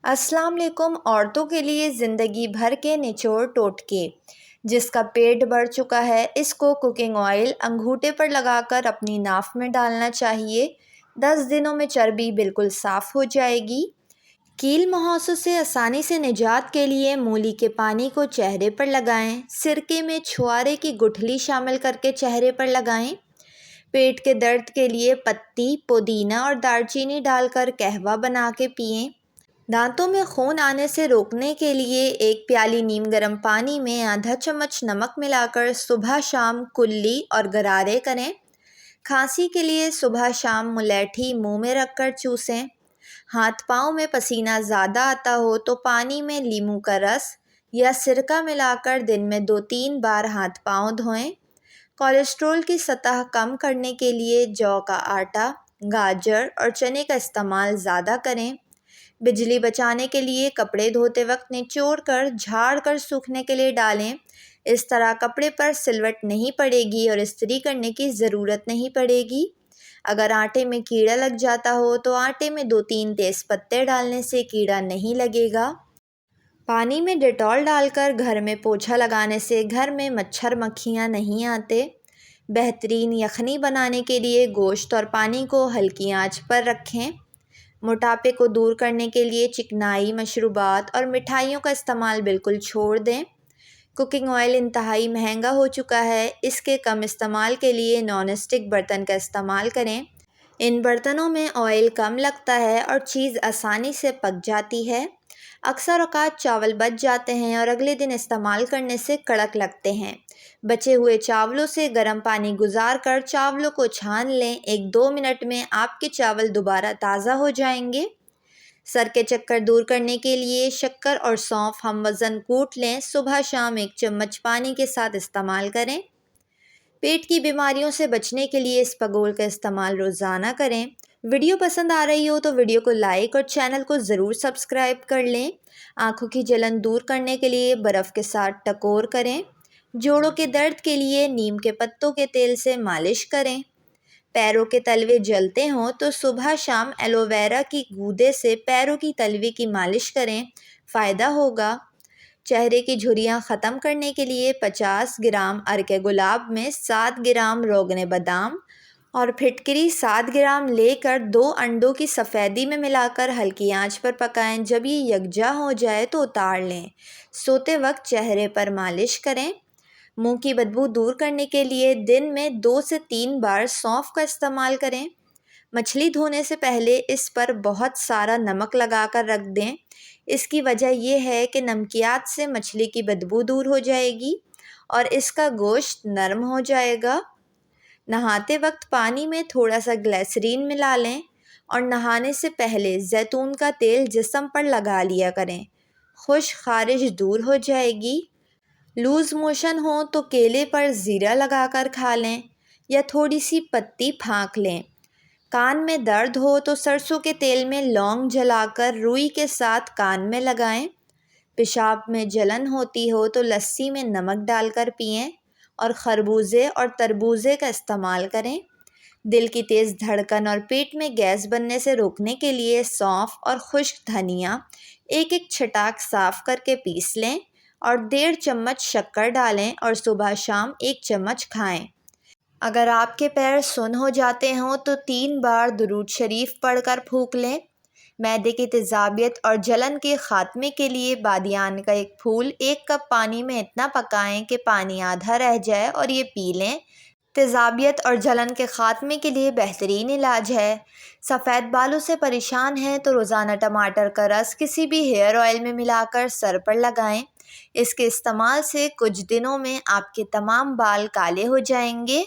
अस्सलाम वालेकुम। औरतों के लिए ज़िंदगी भर के निचोड़ टोटके। जिसका पेट बढ़ चुका है, इसको कुकिंग ऑयल अंगूठे पर लगाकर अपनी नाफ में डालना चाहिए। 10 दिनों में चर्बी बिल्कुल साफ़ हो जाएगी। कील मुहासों से आसानी से निजात के लिए मूली के पानी को चेहरे पर लगाएं। सिरके में छुआरे की गुठली शामिल करके चेहरे पर लगाएं। पेट के दर्द के लिए पत्ती, पुदीना और दालचीनी डालकर कहवा बना के पिएं। दांतों में खून आने से रोकने के लिए एक प्याली नीम गर्म पानी में आधा चम्मच नमक मिलाकर सुबह शाम कुल्ली और गरारे करें। खांसी के लिए सुबह शाम मुलैठी मुंह में रखकर चूसें। हाथ पाँव में पसीना ज़्यादा आता हो तो पानी में नींबू का रस या सिरका मिलाकर दिन में 2-3 बार हाथ पाँव धोएं। कोलेस्ट्रॉल की सतह कम करने के लिए जौ का आटा, गाजर और चने का इस्तेमाल ज़्यादा करें। बिजली बचाने के लिए कपड़े धोते वक्त निचोड़ कर झाड़ कर सूखने के लिए डालें। इस तरह कपड़े पर सिलवट नहीं पड़ेगी और इस्त्री करने की ज़रूरत नहीं पड़ेगी। अगर आटे में कीड़ा लग जाता हो तो आटे में 2-3 तेज़ पत्ते डालने से कीड़ा नहीं लगेगा। पानी में डेटॉल डालकर घर में पोछा लगाने से घर में मच्छर मक्खियाँ नहीं आते। बेहतरीन यखनी बनाने के लिए गोश्त और पानी को हल्की आंच पर रखें। मोटापे को दूर करने के लिए चिकनाई, मशरूबात और मिठाइयों का इस्तेमाल बिल्कुल छोड़ दें। कुकिंग ऑयल इंतहाई महंगा हो चुका है, इसके कम इस्तेमाल के लिए नॉन स्टिक बर्तन का इस्तेमाल करें। इन बर्तनों में ऑयल कम लगता है और चीज़ आसानी से पक जाती है। अक्सर औक़ात चावल बच जाते हैं और अगले दिन इस्तेमाल करने से कड़क लगते हैं। बचे हुए चावलों से गर्म पानी गुजार कर चावलों को छान लें। 1-2 मिनट में आपके चावल दोबारा ताज़ा हो जाएंगे। सर के चक्कर दूर करने के लिए शक्कर और सौंफ हम वज़न कूट लें। सुबह शाम 1 चम्मच पानी के साथ इस्तेमाल करें। पेट की बीमारियों से बचने के लिए इसबगोल का इस्तेमाल रोज़ाना करें। वीडियो पसंद आ रही हो तो वीडियो को लाइक और चैनल को ज़रूर सब्सक्राइब कर लें। आँखों की जलन दूर करने के लिए बर्फ़ के साथ टकोर करें। जोड़ों के दर्द के लिए नीम के पत्तों के तेल से मालिश करें। पैरों के तलवे जलते हों तो सुबह शाम एलोवेरा की गूदे से पैरों की तलवे की मालिश करें, फ़ायदा होगा। चेहरे की झुर्रियाँ ख़त्म करने के लिए 50 ग्राम अर्के गुलाब में 7 ग्राम रोगने बादाम और फिटकरी 7 ग्राम लेकर 2 अंडों की सफ़ेदी में मिलाकर हल्की आंच पर पकाएं। जब ये यकजा हो जाए तो उतार लें। सोते वक्त चेहरे पर मालिश करें। मुंह की बदबू दूर करने के लिए दिन में 2 से 3 बार सौंफ का इस्तेमाल करें। मछली धोने से पहले इस पर बहुत सारा नमक लगाकर रख दें। इसकी वजह यह है कि नमकियात से मछली की बदबू दूर हो जाएगी और इसका गोश्त नरम हो जाएगा। नहाते वक्त पानी में थोड़ा सा ग्लिसरीन मिला लें और नहाने से पहले जैतून का तेल जिस्म पर लगा लिया करें। खुश्क खारिश दूर हो जाएगी। लूज़ मोशन हो तो केले पर ज़ीरा लगाकर खा लें या थोड़ी सी पत्ती फाँक लें। कान में दर्द हो तो सरसों के तेल में लौंग जलाकर रुई के साथ कान में लगाएं। पेशाब में जलन होती हो तो लस्सी में नमक डालकर पिएं और खरबूजे और तरबूजे का इस्तेमाल करें। दिल की तेज़ धड़कन और पेट में गैस बनने से रोकने के लिए सौंफ और खुश्क धनिया 1-1 छटाक साफ़ करके पीस लें और 1.5 चम्मच शक्कर डालें और सुबह शाम 1 चम्मच खाएं। अगर आपके पैर सुन्न हो जाते हों तो 3 बार दुरूद शरीफ पढ़कर फूंक लें। मैदे की तेज़ाबियत और जलन के ख़ात्मे के लिए बादियान का एक फूल 1 कप पानी में इतना पकाएं कि पानी आधा रह जाए और ये पी लें। तेज़ाबियत और जलन के ख़ात्मे के लिए बेहतरीन इलाज है। सफ़ेद बालों से परेशान हैं तो रोज़ाना टमाटर का रस किसी भी हेयर ऑयल में मिलाकर सर पर लगाएं। इसके इस्तेमाल से कुछ दिनों में आपके तमाम बाल काले हो जाएंगे।